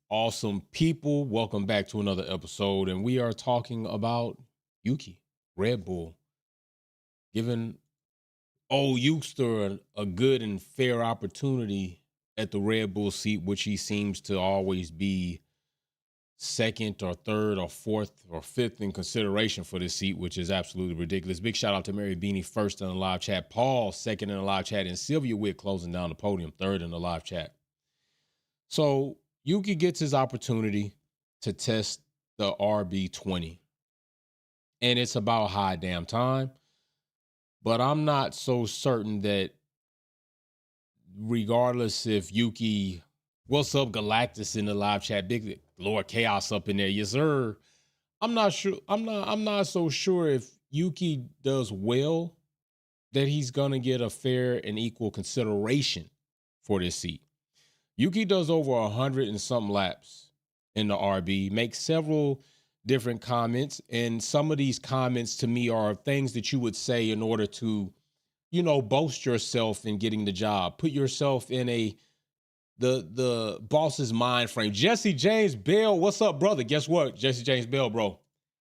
Awesome people, welcome back to another episode. And we are talking about Yuki, Red Bull, giving old Euster a good and fair opportunity at the Red Bull seat, which he seems to always be second or third or fourth or fifth in consideration for this seat, which is absolutely ridiculous. Big shout out to Mary Beanie, first in the live chat, Paul, second in the live chat, and Sylvia Witt closing down the podium, third in the live chat. So Yuki gets his opportunity to test the RB20, and it's about high damn time. But I'm not so certain that, regardless if Yuki, what's up, Galactus in the live chat, big Lord Chaos up in there, yes sir. I'm not sure. I'm not so sure if Yuki does well that he's gonna get a fair and equal consideration for this seat. Yuki does over 100 and something laps in the RB, makes several different comments. And some of these comments to me are things that you would say in order to, boast yourself in getting the job, put yourself in the boss's mind frame. Jesse James Bell, what's up, brother? Guess what? Jesse James Bell, bro.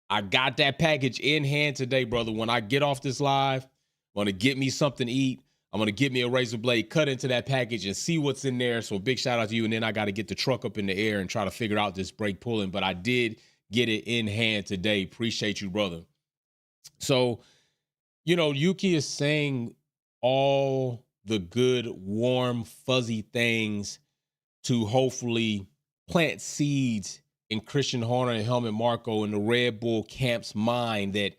I got that package in hand today, brother. When I get off this live, I'm going to get me something to eat. I'm going to get me a razor blade, cut into that package and see what's in there. So big shout out to you. And then I got to get the truck up in the air and try to figure out this brake pulling. But I did get it in hand today. Appreciate you, brother. So, Yuki is saying all the good, warm, fuzzy things to hopefully plant seeds in Christian Horner and Helmut Marko in the Red Bull camp's mind that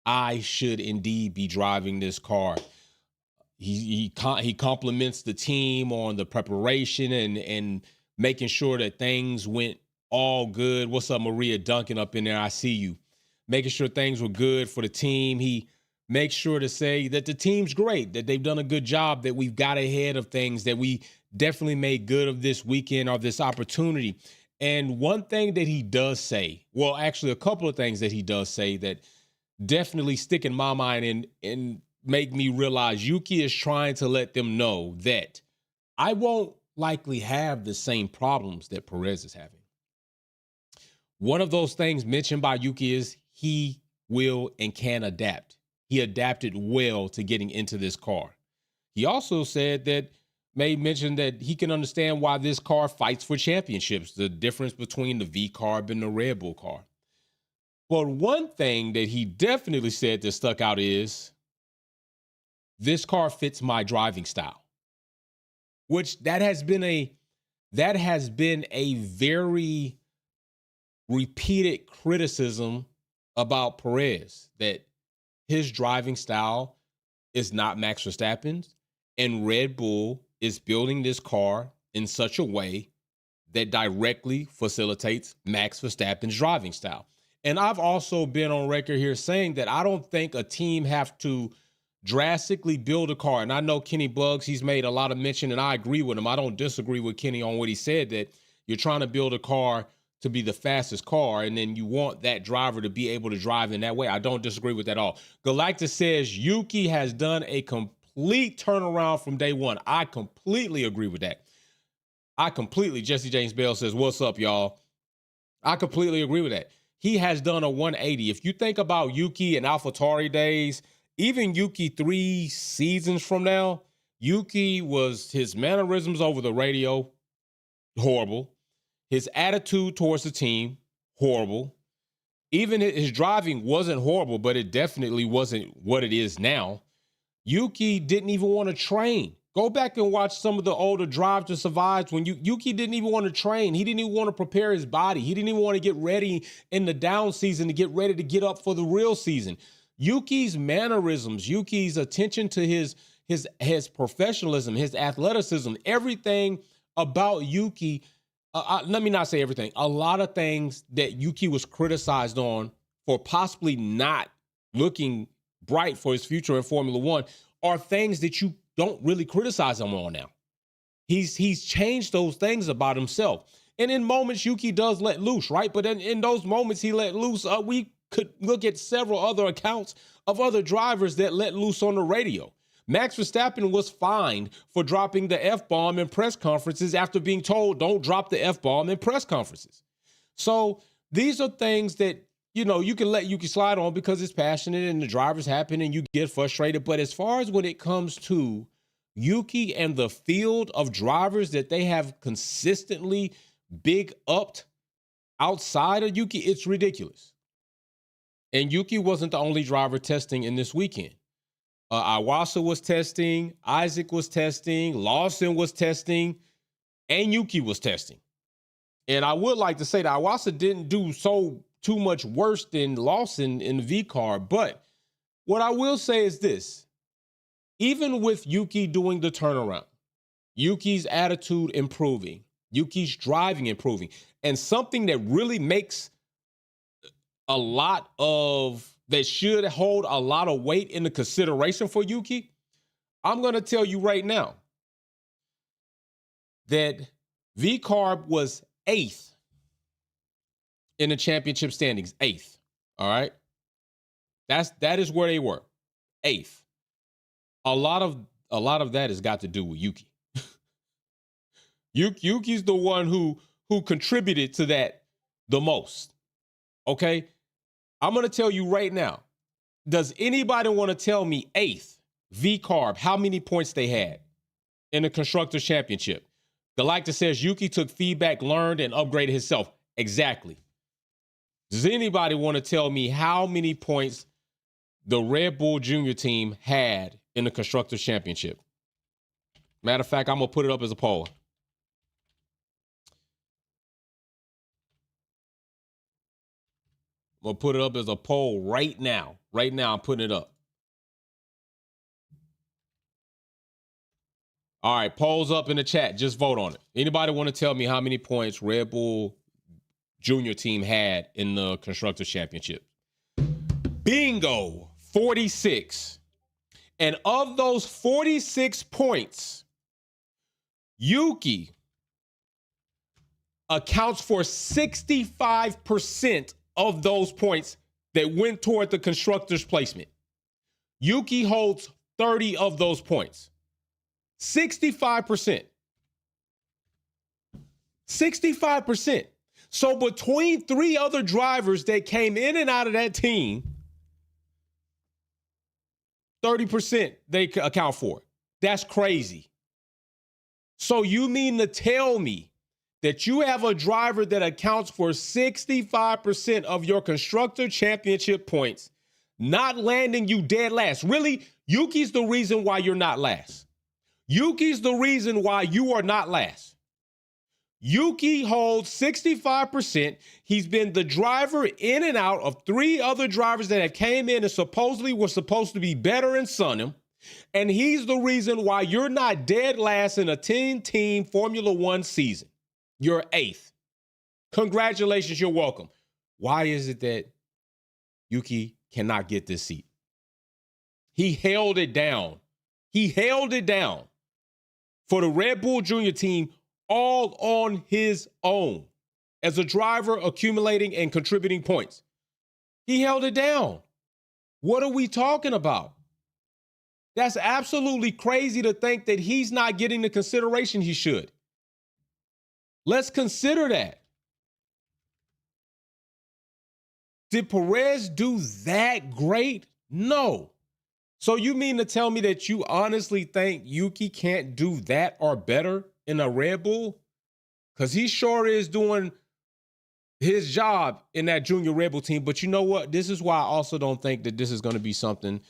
I should indeed be driving this car. He compliments the team on the preparation and making sure that things went all good. What's up, Maria Duncan up in there? I see you. Making sure things were good for the team. He makes sure to say that the team's great, that they've done a good job, that we've got ahead of things, that we definitely made good of this weekend or this opportunity. And one thing that he does say, well, actually a couple of things that he does say that definitely stick in my mind and make me realize Yuki is trying to let them know that I won't likely have the same problems that Perez is having. One of those things mentioned by Yuki is he will and can adapt. He adapted well to getting into this car. He also said that, made mention that he can understand why this car fights for championships, the difference between the VCARB and the Red Bull car. But one thing that he definitely said that stuck out is, this car fits my driving style, which that has been a very repeated criticism about Perez, that his driving style is not Max Verstappen's, and Red Bull is building this car in such a way that directly facilitates Max Verstappen's driving style. And I've also been on record here saying that I don't think a team have to drastically build a car. And I know Kenny Bugs, he's made a lot of mention, and I agree with him. I don't disagree with Kenny on what he said, that you're trying to build a car to be the fastest car, and then you want that driver to be able to drive in that way. I don't disagree with that at all. Galactus says Yuki has done a complete turnaround from day one. I completely agree with that. Jesse James Bell says, what's up, y'all? I completely agree with that. He has done a 180. If you think about Yuki and AlphaTauri days, even Yuki 3 seasons from now, Yuki was his mannerisms over the radio, horrible. His attitude towards the team, horrible. Even his driving wasn't horrible, but it definitely wasn't what it is now. Yuki didn't even want to train. Go back and watch some of the older Drive to Survive when Yuki didn't even want to train. He didn't even want to prepare his body. He didn't even want to get ready in the down season to get ready to get up for the real season. Yuki's mannerisms, Yuki's attention to his professionalism, his athleticism, everything about Yuki. Let me not say everything. A lot of things that Yuki was criticized on for possibly not looking bright for his future in Formula One are things that you don't really criticize him on now. He's changed those things about himself. And in moments, Yuki does let loose, right? But in those moments he let loose, we could look at several other accounts of other drivers that let loose on the radio. Max Verstappen was fined for dropping the F-bomb in press conferences after being told don't drop the F-bomb in press conferences. So these are things that, you can let Yuki slide on because it's passionate and the drivers happen and you get frustrated. But as far as when it comes to Yuki and the field of drivers that they have consistently big upped outside of Yuki, it's ridiculous. And Yuki wasn't the only driver testing in this weekend. Iwasa was testing, Isaac was testing, Lawson was testing, and Yuki was testing. And I would like to say that Iwasa didn't do too much worse than Lawson in the VCARB. But what I will say is this. Even with Yuki doing the turnaround, Yuki's attitude improving, Yuki's driving improving, and something that really makes that should hold a lot of weight in the consideration for Yuki, I'm going to tell you right now that VCARB was 8th in the championship standings, 8th. All right. That is where they were. 8th. A lot of that has got to do with Yuki. Yuki's the one who contributed to that the most. Okay? I'm going to tell you right now. Does anybody want to tell me 8th VCARB how many points they had in the Constructors Championship? Galactus says Yuki took feedback, learned, and upgraded himself. Exactly. Does anybody want to tell me how many points the Red Bull Junior team had in the Constructors Championship? Matter of fact, I'm going to put it up as a poll. I'm going to put it up as a poll right now. Right now, I'm putting it up. All right, polls up in the chat. Just vote on it. Anybody want to tell me how many points Red Bull Junior team had in the Constructors Championship? Bingo, 46. And of those 46 points, Yuki accounts for 65% of those points that went toward the constructor's placement. Yuki holds 30 of those points. 65%. 65%. So between 3 other drivers that came in and out of that team, 30% they account for. That's crazy. So you mean to tell me that you have a driver that accounts for 65% of your Constructor Championship points, not landing you dead last? Really? Yuki's the reason why you're not last. Yuki's the reason why you are not last. Yuki holds 65%. He's been the driver in and out of 3 other drivers that have came in and supposedly were supposed to be better and son him. And he's the reason why you're not dead last in a 10-team Formula One season. You're 8th. Congratulations, you're welcome. Why is it that Yuki cannot get this seat? He held it down. He held it down for the Red Bull Junior team all on his own as a driver accumulating and contributing points. He held it down. What are we talking about? That's absolutely crazy to think that he's not getting the consideration he should. Let's consider that. Did Perez do that great? No. So you mean to tell me that you honestly think Yuki can't do that or better in a Red Bull? Because he sure is doing his job in that junior Red Bull team. But you know what? This is why I also don't think that this is going to be something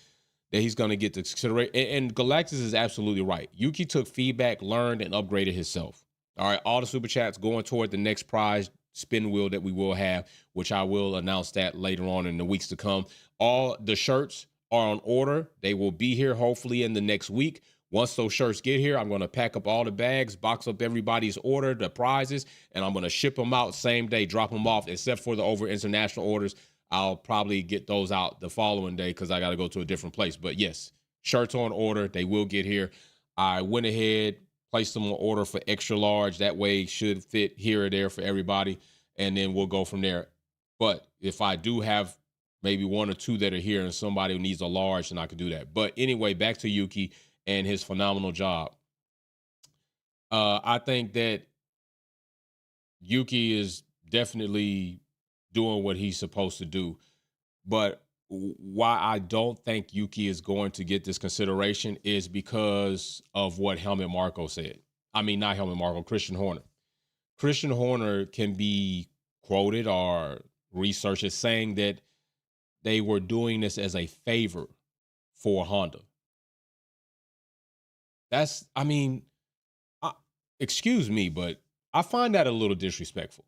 that he's going to get to consider. And Galactus is absolutely right. Yuki took feedback, learned, and upgraded himself. All right, all the super chats going toward the next prize spin wheel that we will have, which I will announce that later on in the weeks to come. All the shirts are on order. They will be here hopefully in the next week. Once those shirts get here, I'm going to pack up all the bags, box up everybody's order, the prizes, and I'm going to ship them out same day, drop them off, except for the over international orders. I'll probably get those out the following day because I got to go to a different place. But yes, shirts on order. They will get here. I went ahead, placed them on order for extra large. That way should fit here or there for everybody. And then we'll go from there. But if I do have maybe 1 or 2 that are here and somebody who needs a large, then I could do that. But anyway, back to Yuki. and his phenomenal job. I think that Yuki is definitely doing what he's supposed to do. But why I don't think Yuki is going to get this consideration is because of what Helmut Marko said. I mean, not Helmut Marko, Christian Horner. Christian Horner can be quoted or researched as saying that they were doing this as a favor for Honda. That's, I mean, excuse me, but I find that a little disrespectful.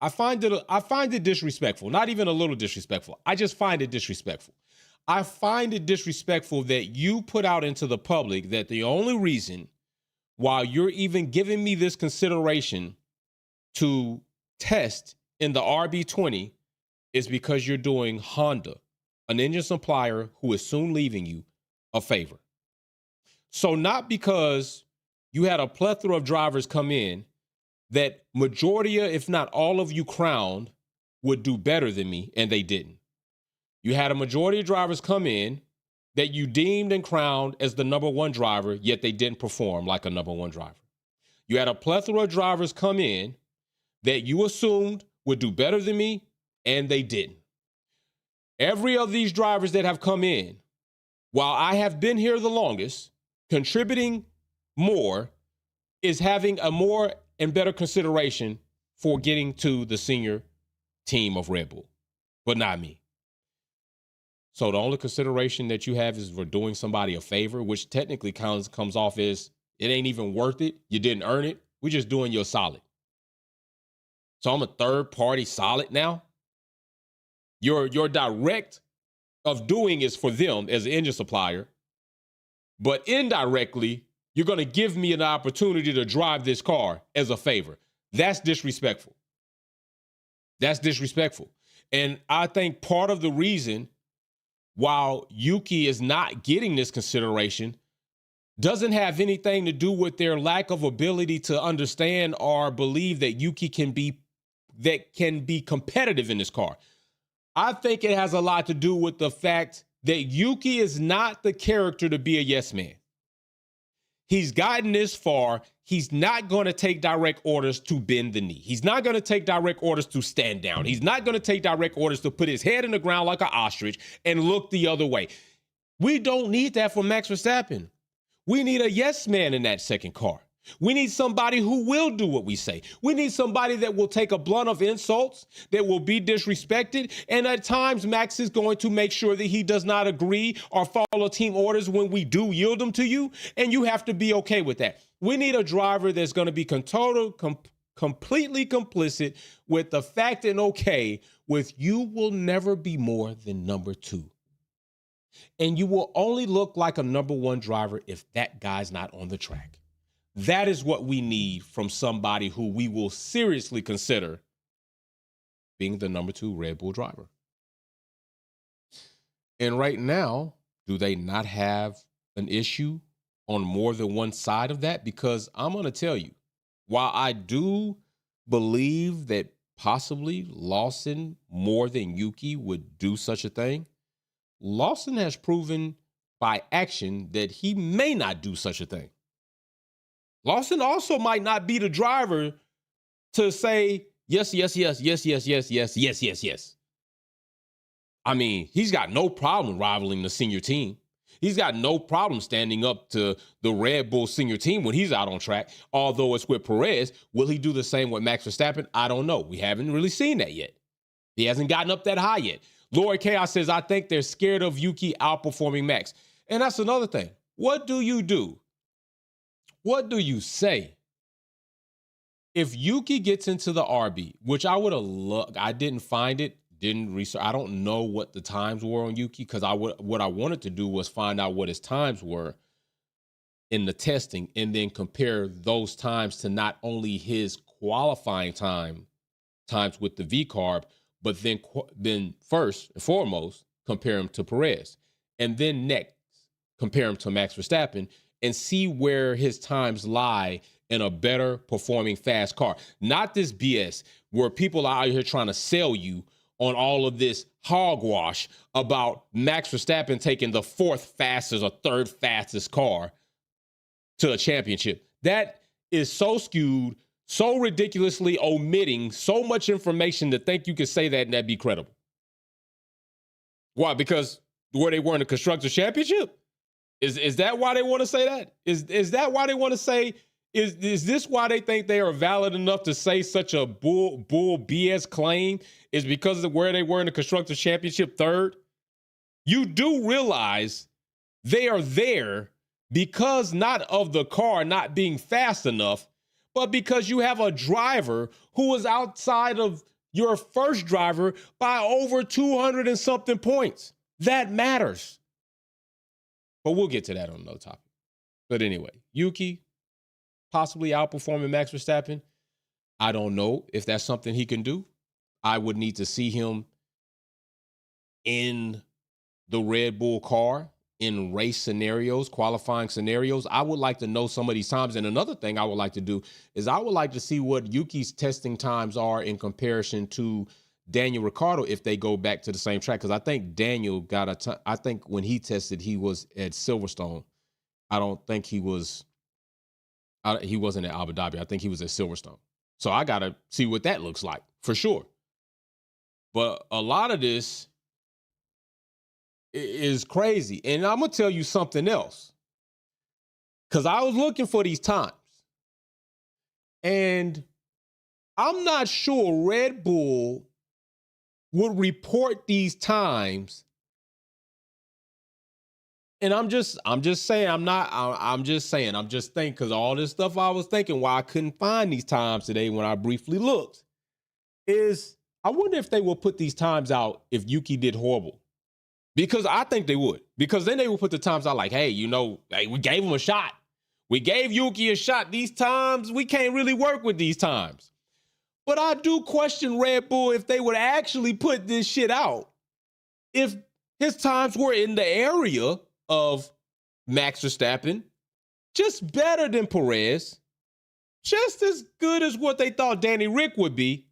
I find it disrespectful, not even a little disrespectful. I just find it disrespectful. I find it disrespectful that you put out into the public that the only reason why you're even giving me this consideration to test in the RB20 is because you're doing Honda, an engine supplier who is soon leaving you, a favor. So not because you had a plethora of drivers come in that majority, if not all of you crowned, would do better than me, and they didn't. You had a majority of drivers come in that you deemed and crowned as the number one driver, yet they didn't perform like a number one driver. You had a plethora of drivers come in that you assumed would do better than me, and they didn't. Every of these drivers that have come in, while I have been here the longest, contributing more, is having a more and better consideration for getting to the senior team of Red Bull, but not me. So the only consideration that you have is for doing somebody a favor, which technically comes off as it ain't even worth it. You didn't earn it. We're just doing you a solid. So I'm a third party solid now. Your direct of doing is for them as an engine supplier, but indirectly, you're going to give me an opportunity to drive this car as a favor. That's disrespectful. That's disrespectful. And I think part of the reason why Yuki is not getting this consideration doesn't have anything to do with their lack of ability to understand or believe that Yuki can be competitive in this car. I think it has a lot to do with the fact that Yuki is not the character to be a yes man. He's gotten this far. He's not going to take direct orders to bend the knee. He's not going to take direct orders to stand down. He's not going to take direct orders to put his head in the ground like an ostrich and look the other way. We don't need that for Max Verstappen. We need a yes man in that second car. We need somebody who will do what we say. We need somebody that will take a blunt of insults, that will be disrespected. And at times, Max is going to make sure that he does not agree or follow team orders when we do yield them to you. And you have to be okay with that. We need a driver that's going to be completely complicit with the fact and okay with you will never be more than number two. And you will only look like a number one driver if that guy's not on the track. That is what we need from somebody who we will seriously consider being the number two Red Bull driver. And right now, do they not have an issue on more than one side of that? Because I'm going to tell you, while I do believe that possibly Lawson more than Yuki would do such a thing, Lawson has proven by action that he may not do such a thing. Lawson also might not be the driver to say, yes, yes, yes, yes, yes, yes, yes, yes, yes, yes. I mean, he's got no problem rivaling the senior team. He's got no problem standing up to the Red Bull senior team when he's out on track, although it's with Perez. Will he do the same with Max Verstappen? I don't know. We haven't really seen that yet. He hasn't gotten up that high yet. Lord Chaos says, I think they're scared of Yuki outperforming Max. And that's another thing. What do you do? What do you say if Yuki gets into the RB, which I would have loved? I didn't find it, didn't research. I don't know what the times were on Yuki because what I wanted to do was find out what his times were in the testing and then compare those times to not only his qualifying times with the VCARB, but then first and foremost, compare him to Perez. And then next, compare him to Max Verstappen and see where his times lie in a better performing fast car. Not this BS where people are out here trying to sell you on all of this hogwash about Max Verstappen taking the fourth fastest or third fastest car to a championship. That is so skewed, so ridiculously omitting so much information to think you could say that and that'd be credible. Why? Because where they were in the Constructors' Championship? Is that why they want to say that? Is that why they want to say, is this why they think they are valid enough to say such a bull BS claim is because of where they were in the Constructors' Championship third? You do realize they are there because not of the car not being fast enough, but because you have a driver who was outside of your first driver by over 200 and something points. That matters. But we'll get to that on another topic. But anyway, Yuki possibly outperforming Max Verstappen. I don't know if that's something he can do. I would need to see him in the Red Bull car in race scenarios, qualifying scenarios. I would like to know some of these times. And another thing I would like to do is I would like to see what Yuki's testing times are in comparison to Daniel Ricciardo if they go back to the same track. Because I think Daniel I think when he tested, he was at Silverstone. I don't think he wasn't at Abu Dhabi. I think he was at Silverstone. So I got to see what that looks like for sure. But a lot of this is crazy. And I'm going to tell you something else. Because I was looking for these times. And I'm not sure Red Bull would report these times. And I'm just saying, I'm just thinking, because all this stuff I was thinking why I couldn't find these times today when I briefly looked is I wonder if they will put these times out if Yuki did horrible. Because I think they would. Because then they will put the times out like, hey, we gave him a shot. We gave Yuki a shot. These times, we can't really work with these times. But I do question Red Bull if they would actually put this shit out. If his times were in the area of Max Verstappen, just better than Perez, just as good as what they thought Danny Rick would be,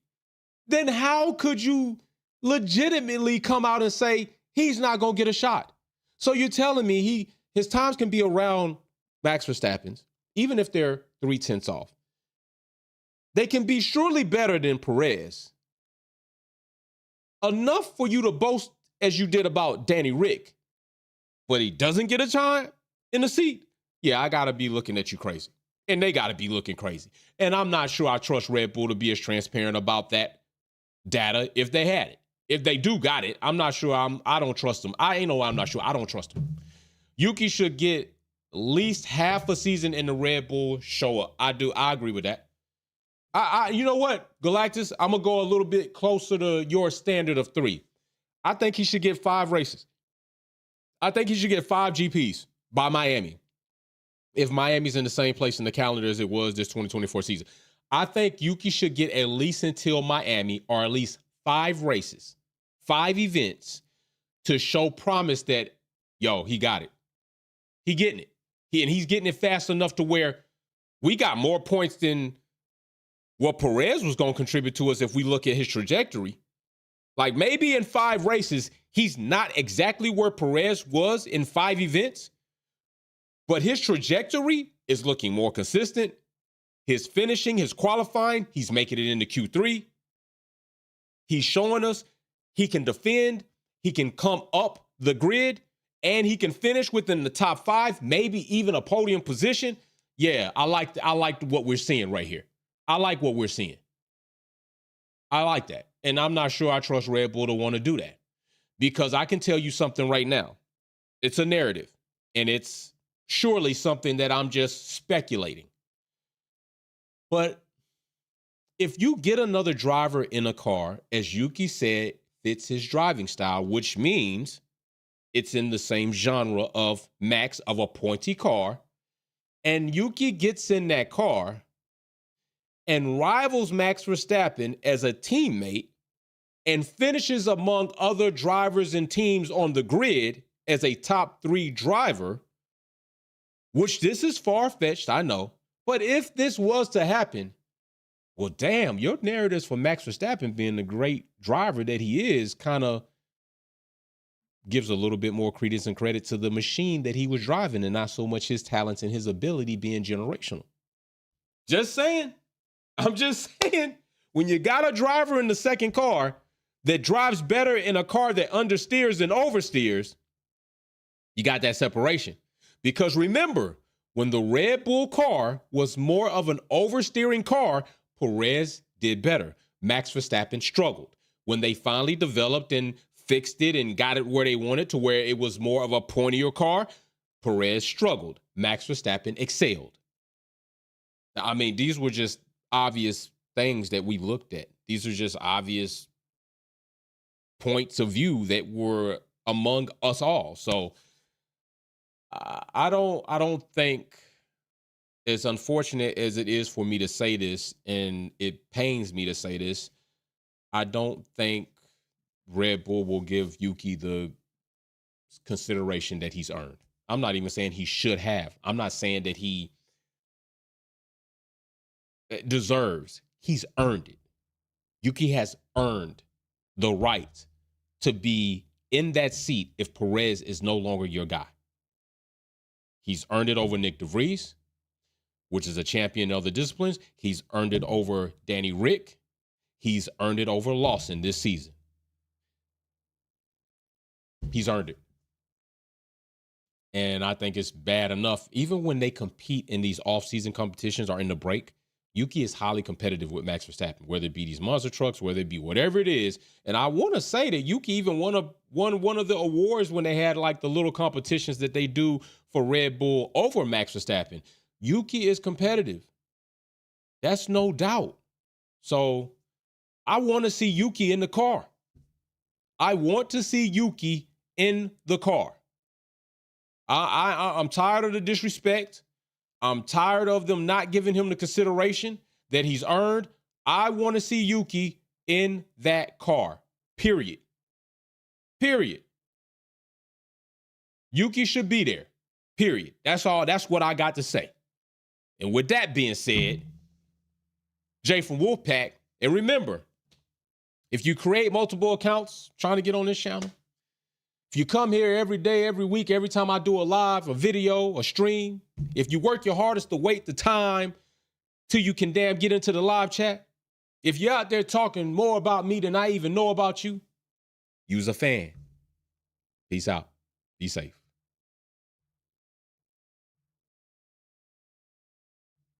then how could you legitimately come out and say he's not going to get a shot? So you're telling me his times can be around Max Verstappen's, even if they're 0.3 off. They can be surely better than Perez. Enough for you to boast as you did about Danny Rick, but he doesn't get a time in the seat. Yeah, I got to be looking at you crazy. And they got to be looking crazy. And I'm not sure I trust Red Bull to be as transparent about that data if they had it. If they do got it, I'm not sure. I don't trust them. I'm not sure. I don't trust them. Yuki should get at least half a season in the Red Bull show up. I do. I agree with that. You know what, Galactus? I'm going to go a little bit closer to your standard of 3. I think he should get 5 races. I think he should get 5 GPs by Miami. If Miami's in the same place in the calendar as it was this 2024 season. I think Yuki should get at least until Miami, or at least 5 races, 5 events to show promise that, he got it. He getting it. And he's getting it fast enough to where we got more points than what Perez was going to contribute to us if we look at his trajectory. Like maybe in 5 races, he's not exactly where Perez was in 5 events, but his trajectory is looking more consistent. His finishing, his qualifying, he's making it into Q3. He's showing us he can defend, he can come up the grid, and he can finish within the top 5, maybe even a podium position. Yeah, I like what we're seeing right here. I like what we're seeing. I like that. And I'm not sure I trust Red Bull to want to do that. Because I can tell you something right now. It's a narrative. And it's surely something that I'm just speculating. But if you get another driver in a car, as Yuki said, fits his driving style, which means it's in the same genre of Max, of a pointy car, and Yuki gets in that car and rivals Max Verstappen as a teammate and finishes among other drivers and teams on the grid as a top 3 driver, which this is far-fetched, I know. But if this was to happen, well, damn, your narratives for Max Verstappen being the great driver that he is kind of gives a little bit more credence and credit to the machine that he was driving and not so much his talents and his ability being generational. Just saying. I'm just saying, when you got a driver in the second car that drives better in a car that understeers than oversteers, you got that separation. Because remember, when the Red Bull car was more of an oversteering car, Perez did better. Max Verstappen struggled. When they finally developed and fixed it and got it where they wanted to where it was more of a pointier car, Perez struggled. Max Verstappen excelled. I mean, these were just obvious things that we looked at. These are just obvious points of view that were among us all. So I don't think, as unfortunate as it is for me to say this, and it pains me to say this, I don't think Red Bull will give Yuki the consideration that he's earned. I'm not even saying he should have. I'm not saying that he deserves. He's earned it. Yuki has earned the right to be in that seat if Perez is no longer your guy. He's earned it over Nick DeVries, which is a champion in other disciplines. He's earned it over Danny Rick. He's earned it over Lawson this season. He's earned it. And I think it's bad enough, even when they compete in these off-season competitions or in the break, Yuki is highly competitive with Max Verstappen, whether it be these monster trucks, whether it be whatever it is. And I want to say that Yuki even won one of the awards when they had like the little competitions that they do for Red Bull over Max Verstappen. Yuki is competitive. That's no doubt. So I want to see Yuki in the car. I want to see Yuki in the car. I'm tired of the disrespect. I'm tired of them not giving him the consideration that he's earned. I want to see Yuki in that car, period. Period. Yuki should be there, period. That's all. That's what I got to say. And with that being said, Jay from Wolfpack, and remember, if you create multiple accounts trying to get on this channel, if you come here every day, every week, every time I do a live, a video, a stream, if you work your hardest to wait the time till you can damn get into the live chat, if you're out there talking more about me than I even know about you, you's a fan. Peace out. Be safe.